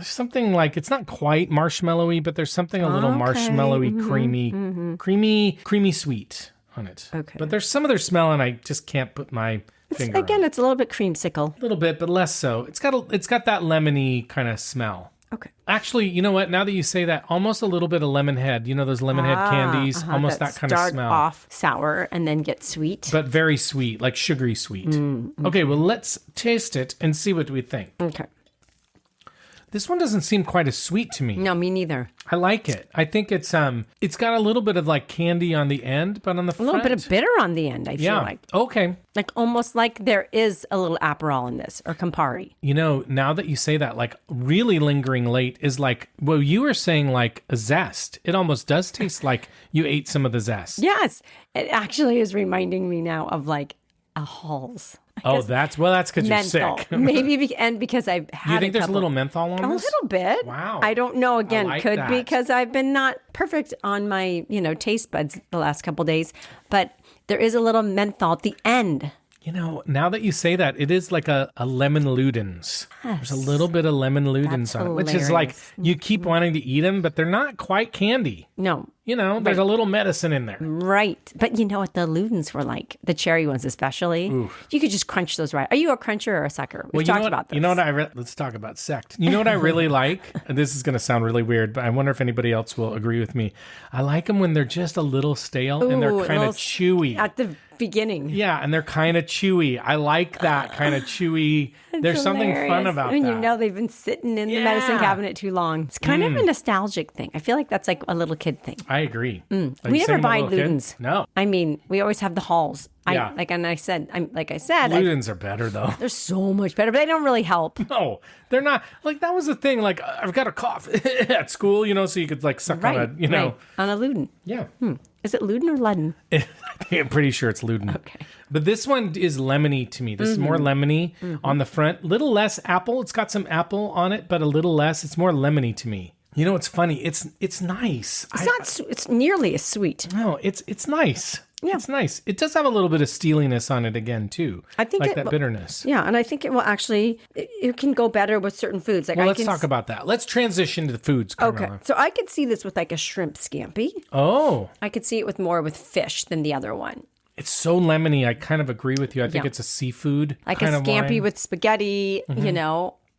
something like, it's not quite marshmallowy, but there's something a little marshmallowy, creamy sweet on it. Okay. But there's some other smell and I just can't put my finger on it. It's a little bit creamsicle. A little bit, but less so. It's got that lemony kind of smell. Okay. Actually, you know what? Now that you say that, almost a little bit of lemon head. You know those lemon head candies? Almost that kind of smell. Start off sour and then get sweet. But very sweet, like sugary sweet. Okay, well, let's taste it and see what we think. Okay. This one doesn't seem quite as sweet to me. No, me neither. I like it. I think it's got a little bit of like candy on the end, but on the front. A little bit of bitter on the end, I feel like. Okay. Like almost like there is a little Aperol in this, or Campari. You know, now that you say that, like really lingering late is like, well, you were saying like a zest. It almost does taste like you ate some of the zest. Yes. It actually is reminding me now of like a Halls. That's because you're sick. Maybe because I've had Do you think there's a little menthol on a this? little bit. Wow. I don't know. Again, could that. be because I've been not perfect on my, taste buds the last couple days. But there is a little menthol at the end. You know, now that you say that, it is like a lemon Ludens. Yes. There's a little bit of lemon Ludens on it, which is like you keep wanting to eat them, but they're not quite candy. No. You know, there's a little medicine in there. Right. But you know what the Ludens were like? The cherry ones especially. Oof. You could just crunch those right. Are you a cruncher or a sucker? We've talked about this. You know what let's talk about Sekt. You know what I really like? And this is going to sound really weird, but I wonder if anybody else will agree with me. I like them when they're just a little stale and they're kind of chewy. At the beginning. Yeah, and they're kind of chewy. I like that kind of chewy. There's something fun about when that. You know they've been sitting in the medicine cabinet too long. It's kind of a nostalgic thing. I feel like that's like a little kid thing. I agree. We never buy Ludens. No. I mean, we always have the Halls. Yeah. I said, Ludens are better though. They're so much better, but they don't really help. No, they're not. Like that was the thing. Like I've got a cough at school, so you could like suck on a, on a Luden. Yeah. Is it Luden or Luden? I'm pretty sure it's Luden. Okay. But this one is lemony to me. This is more lemony on the front. Little less apple. It's got some apple on it, but a little less. It's more lemony to me. You know, it's funny. It's nice. It's nearly as sweet. No, it's nice. Yeah. It's nice. It does have a little bit of steeliness on it again, too. I think that bitterness. Yeah, and I think it will actually, it can go better with certain foods. Like let's talk about that. Let's transition to the foods, Carmela. Okay, so I could see this with like a shrimp scampi. Oh. I could see it with more with fish than the other one. It's so lemony. I kind of agree with you. I think it's a seafood like kind a of scampi wine. With spaghetti, it'd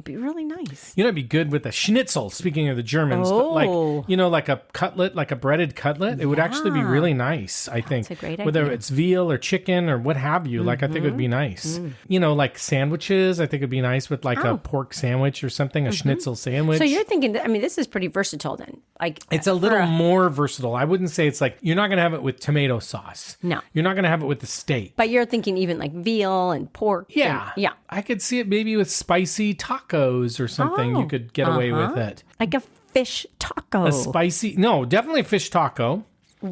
be really nice. It'd be good with a schnitzel, speaking of the Germans, but like a cutlet, like a breaded cutlet, it would actually be really nice, I think. That's a great Whether idea. it's veal or chicken or what have you, I think it would be nice. Like sandwiches, I think it'd be nice with like a pork sandwich or something, a schnitzel sandwich. So you're thinking that, this is pretty versatile then. Like it's a little more versatile. I wouldn't say it's like, you're not going to have it with tomato sauce. No. You're not going to have it with the steak. But you're thinking even like veal and pork. Yeah. Yeah. I could see it maybe with spicy tacos or something. You could get away with it. Like a fish taco. Definitely a fish taco.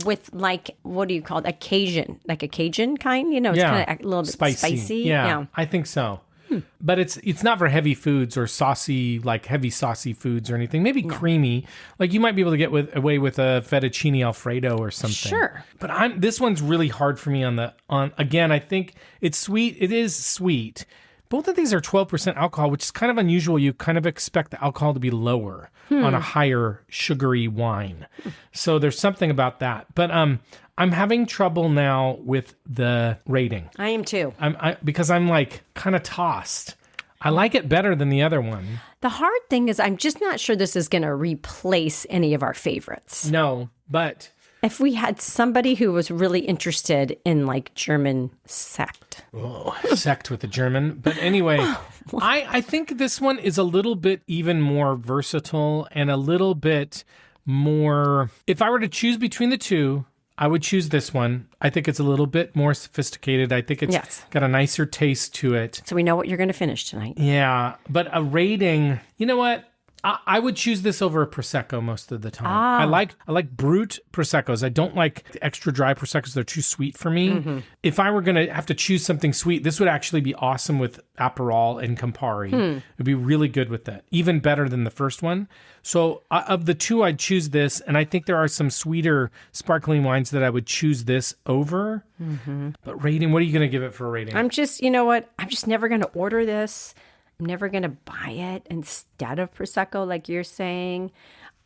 With like, what do you call it? A Cajun kind? It's kind of a little bit spicy. Yeah, I think so. But it's not for heavy foods or heavy saucy foods or anything. Maybe creamy. Like you might be able to get away with a fettuccine Alfredo or something. Sure. But this one's really hard for me again, I think it's sweet. It is sweet. Both of these are 12% alcohol, which is kind of unusual. You kind of expect the alcohol to be lower on a higher sugary wine. So there's something about that. But I'm having trouble now with the rating. I am too. Because I'm like kind of tossed. I like it better than the other one. The hard thing is I'm just not sure this is going to replace any of our favorites. No, but if we had somebody who was really interested in like German sect. Oh, sect with the German. But anyway, I think this one is a little bit even more versatile and a little bit more. If I were to choose between the two, I would choose this one. I think it's a little bit more sophisticated. I think it's got a nicer taste to it. So we know what you're going to finish tonight. Yeah, but a rating, you know what? I would choose this over a Prosecco most of the time. I like brut Proseccos. I don't like the extra dry Proseccos. They're too sweet for me. If I were going to have to choose something sweet, this would actually be awesome with Aperol and Campari. It'd be really good with that. Even better than the first one. So of the two, I'd choose this. And I think there are some sweeter sparkling wines that I would choose this over. But rating, what are you going to give it for a rating? I'm just, you know what? I'm just never going to order this. never going to buy it instead of Prosecco, like you're saying.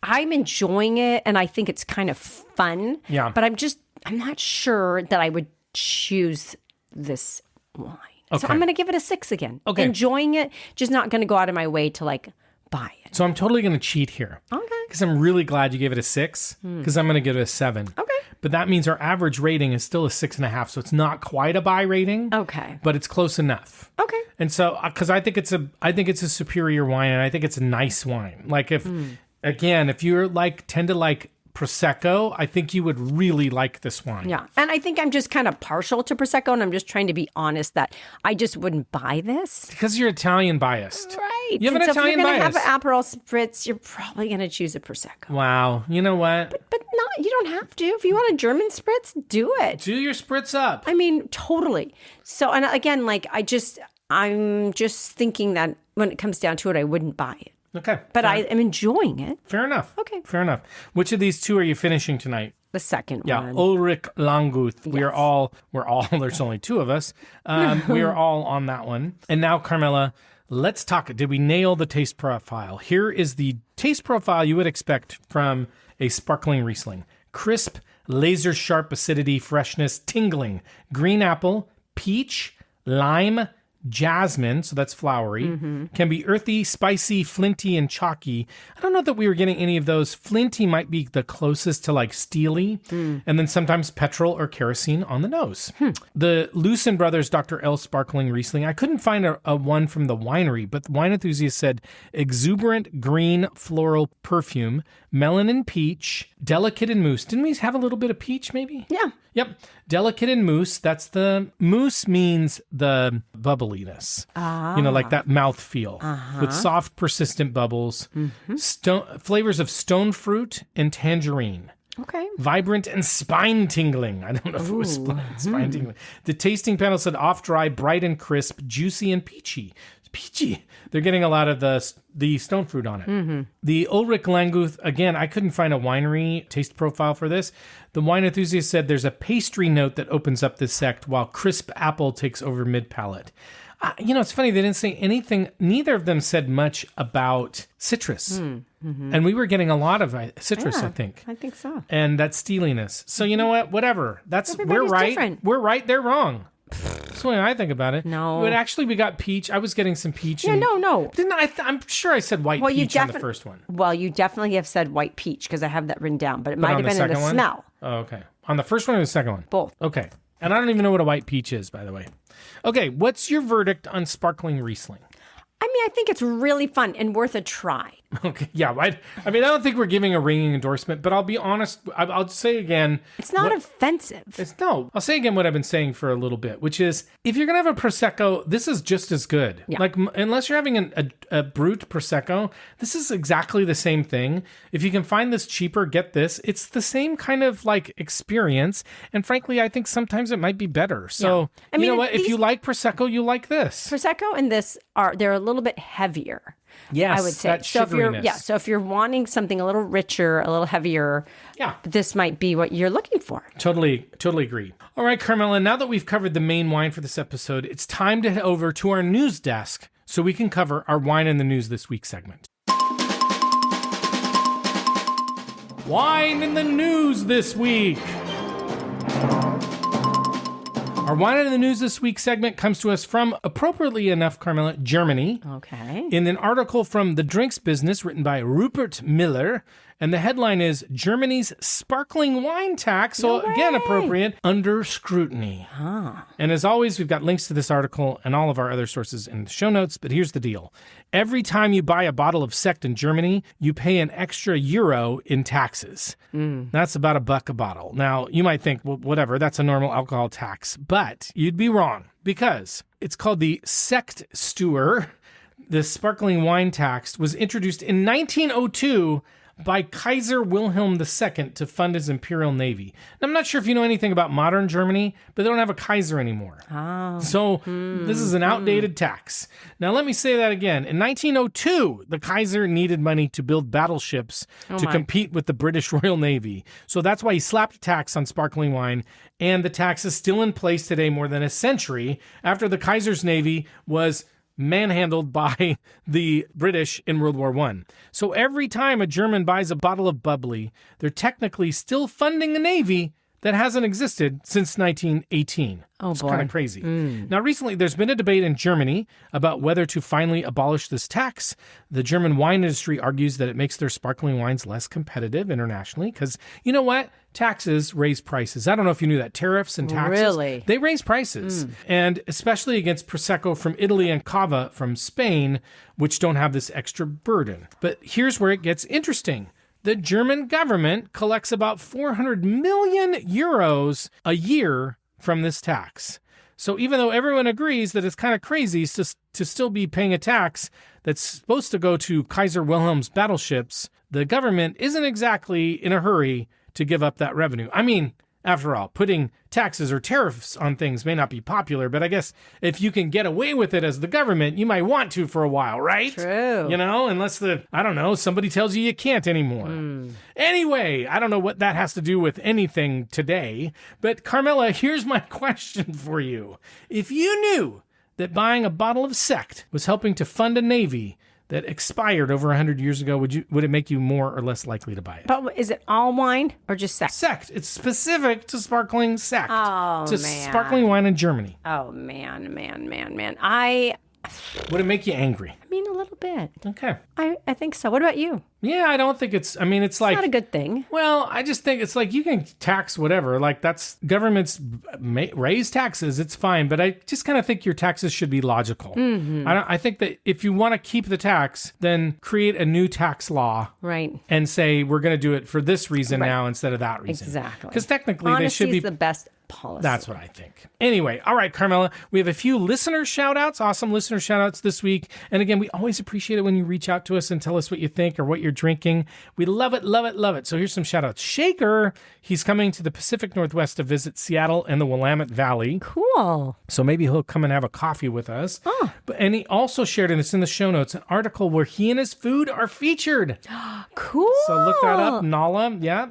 I'm enjoying it, and I think it's kind of fun. Yeah. But I'm not sure that I would choose this wine. So Okay. I'm going to give it a 6 again. Okay. Enjoying it, just not going to go out of my way to like buy it. So I'm totally going to cheat here. Okay. Because I'm really glad you gave it a 6, because I'm going to give it a 7. Okay. But that means our average rating is still a 6.5, so it's not quite a buy rating. Okay. But it's close enough. Okay. And so, because I think it's a superior wine, and I think it's a nice wine. Like if you're tend to like Prosecco, I think you would really like this wine. Yeah. And I think I'm just kind of partial to Prosecco, and I'm just trying to be honest that I just wouldn't buy this. Because you're Italian biased. Right. You have an And so Italian if you're going to bias. have an Aperol Spritz, you're probably going to choose a Prosecco. Wow. You know what? But not, you don't have to. If you want a German Spritz, do it. Do your spritz up. I mean, totally. So, and again, like I'm just thinking that when it comes down to it, I wouldn't buy it. Okay. But I am enjoying it. Fair enough. Okay. Fair enough. Which of these two are you finishing tonight? The second Yeah, one. Ulrich Langguth. We're all, there's only 2 of us. We are all on that one. And now, Carmela, let's talk. Did we nail the taste profile? Here is the taste profile you would expect from a sparkling Riesling. Crisp, laser sharp acidity, freshness, tingling, green apple, peach, lime, jasmine, so that's flowery, can be earthy, spicy, flinty, and chalky. I don't know that we were getting any of those. Flinty might be the closest to like steely, and then sometimes petrol or kerosene on the nose. The Lucen Brothers Dr. L Sparkling Riesling, I couldn't find a one from the winery, but the wine enthusiast said exuberant green floral perfume, melon and peach, delicate and mousse. Didn't we have a little bit of peach maybe? Yeah. Yep. Delicate and mousse. That's the mousse means the bubbliness. Like that mouth feel with soft, persistent bubbles. Flavors of stone fruit and tangerine. Okay. Vibrant and spine tingling. I don't know if it was spine tingling. The tasting panel said off dry, bright and crisp, juicy and peachy. Peachy. They're getting a lot of the stone fruit on it. The Ulrich Langguth, again, I couldn't find a winery taste profile for this. The wine enthusiast said there's a pastry note that opens up this sect while crisp apple takes over mid-palate. It's funny, they didn't say anything. Neither of them said much about citrus. And we were getting a lot of citrus, I think. I think so. And that steeliness. So you know what? Whatever. We're Everybody's right. different. We're right. They're wrong. That's the way I think about it. No. But actually, we got peach. I was getting some peach. Yeah, no. Didn't I? I'm sure I said white peach on the first one. Well, you definitely have said white peach because I have that written down, but it might on have the been in the second one? smell. Oh, okay. On the first one or the second one? Both. Okay. And I don't even know what a white peach is, by the way. Okay, what's your verdict on sparkling Riesling? I mean, I think it's really fun and worth a try. Okay, yeah. I don't think we're giving a ringing endorsement, but I'll be honest. I'll say again. It's not offensive. I'll say again what I've been saying for a little bit, which is if you're going to have a Prosecco, this is just as good. Yeah. Like, unless you're having a brut Prosecco, this is exactly the same thing. If you can find this cheaper, get this. It's the same kind of like experience. And frankly, I think sometimes it might be better. So, I mean, you know what? If you like Prosecco, you like this. Prosecco and this they're a little bit heavier. Yes, I would say. that sugariness. So if you're wanting something a little richer, a little heavier, this might be what you're looking for. Totally agree. All right, Carmela, now that we've covered the main wine for this episode, it's time to head over to our news desk so we can cover our Wine in the News This Week segment. Wine in the News This Week. Our Wine in the News This Week segment comes to us from, appropriately enough, Carmela, Germany. Okay. In an article from The Drinks Business written by Rupert Miller. And the headline is Germany's Sparkling Wine Tax, so again appropriate, under scrutiny. And as always, we've got links to this article and all of our other sources in the show notes, but here's the deal. Every time you buy a bottle of Sekt in Germany, you pay an extra euro in taxes. That's about $1 a bottle. Now, you might think, well, whatever, that's a normal alcohol tax, but you'd be wrong because it's called the Sektsteuer. The sparkling wine tax was introduced in 1902 by Kaiser Wilhelm II to fund his imperial navy. Now, I'm not sure if you know anything about modern Germany, but they don't have a Kaiser anymore. So this is an outdated tax. Now, let me say that again. In 1902, the Kaiser needed money to build battleships to compete with the British Royal Navy. So that's why he slapped a tax on sparkling wine, and the tax is still in place today more than a century after the Kaiser's navy was manhandled by the British in World War I. So every time a German buys a bottle of Bubbly, they're technically still funding a navy that hasn't existed since 1918. Oh, it's boy. kind of crazy. Now, recently, there's been a debate in Germany about whether to finally abolish this tax. The German wine industry argues that it makes their sparkling wines less competitive internationally because, you know what? Taxes raise prices. I don't know if you knew that. Tariffs and taxes, Really? they raise prices. And especially against Prosecco from Italy and Cava from Spain, which don't have this extra burden. But here's where it gets interesting. The German government collects about 400 million euros a year from this tax. So even though everyone agrees that it's kind of crazy to still be paying a tax that's supposed to go to Kaiser Wilhelm's battleships, the government isn't exactly in a hurry to give up that revenue. I mean, after all, putting taxes or tariffs on things may not be popular, but I guess if you can get away with it as the government, you might want to for a while, right? True. You know, unless somebody tells you can't anymore. Anyway, I don't know what that has to do with anything today, but Carmela, here's my question for you. If you knew that buying a bottle of Sekt was helping to fund a navy that expired over 100 years ago, would it make you more or less likely to buy it? But is it all wine or just Sekt? Sekt. It's specific to sparkling Sekt. Oh, it's man. Sparkling wine in Germany. Oh, man. Would it make you angry? I mean, a little bit. Okay. I think so. What about you? Yeah, I don't think it's like... It's not a good thing. Well, I just think it's like you can tax whatever. Like that's governments raise taxes. It's fine. But I just kind of think your taxes should be logical. I think that if you want to keep the tax, then create a new tax law. Right. And say we're going to do it for this reason now instead of that reason. Exactly. Because technically Honesty they should be... is the best policy. That's what I think. Anyway, all right, Carmela, we have a few listener shout-outs, awesome listener shout-outs this week. And again, we always appreciate it when you reach out to us and tell us what you think or what you're drinking. We love it, love it, love it. So here's some shout-outs. Shaker, he's coming to the Pacific Northwest to visit Seattle and the Willamette Valley. Cool. So maybe he'll come and have a coffee with us. Oh. And he also shared, and it's in the show notes, an article where he and his food are featured. Cool. So look that up, Nala, yeah.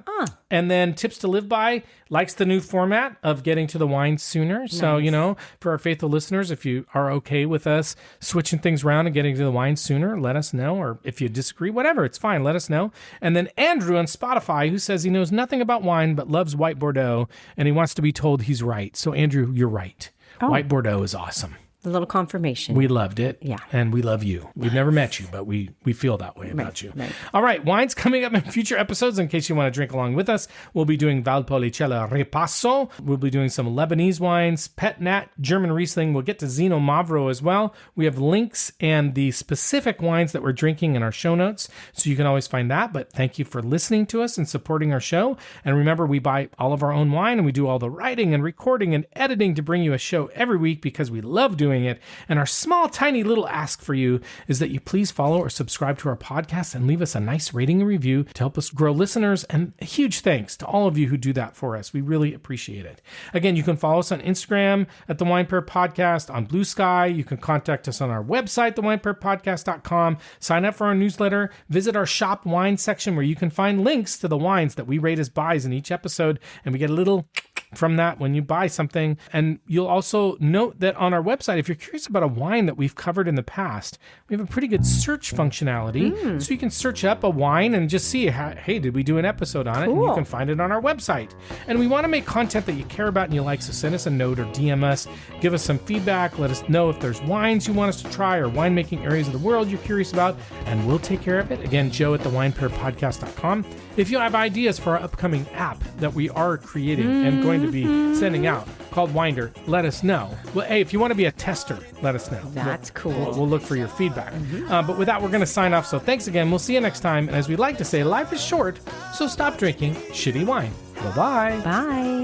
And then Tips to Live By likes the new format of getting to the wine sooner. So, for our faithful listeners, if you are okay with us switching things around and getting to the wine sooner, let us know. Or if you disagree, whatever, it's fine. Let us know. And then Andrew on Spotify, who says he knows nothing about wine but loves white Bordeaux, and he wants to be told he's right. So, Andrew, you're right. White Bordeaux is awesome. A little confirmation. We loved it. Yeah. And we love you. We've never met you, but we feel that way about you. Right. All right. Wine's coming up in future episodes in case you want to drink along with us. We'll be doing Valpolicella Ripasso. We'll be doing some Lebanese wines, Pet Nat, German Riesling. We'll get to Zino Mavro as well. We have links and the specific wines that we're drinking in our show notes, so you can always find that. But thank you for listening to us and supporting our show. And remember, we buy all of our own wine and we do all the writing and recording and editing to bring you a show every week because we love doing it. And our small, tiny little ask for you is that you please follow or subscribe to our podcast and leave us a nice rating and review to help us grow listeners. And a huge thanks to all of you who do that for us. We really appreciate it. Again, you can follow us on Instagram at The Wine Pair Podcast, on Blue Sky. You can contact us on our website, thewinepairpodcast.com. Sign up for our newsletter. Visit our shop wine section where you can find links to the wines that we rate as buys in each episode. And we get a little from that when you buy something. And you'll also note that on our website, if you're curious about a wine that we've covered in the past, we have a pretty good search functionality. So you can search up a wine and just see, hey, did we do an episode on it? And you can find it on our website. And we want to make content that you care about and you like, so send us a note or DM us, give us some feedback, let us know if there's wines you want us to try or winemaking areas of the world you're curious about, and we'll take care of it. Again, Joe at thewinepairpodcast.com. If you have ideas for our upcoming app that we are creating and going to be sending out called Winder, let us know. Well, hey, if you want to be a tester, let us know. That's cool. We'll look for your feedback. But with that, we're going to sign off. So thanks again. We'll see you next time. And as we like to say, life is short, so stop drinking shitty wine. Bye-bye. Bye.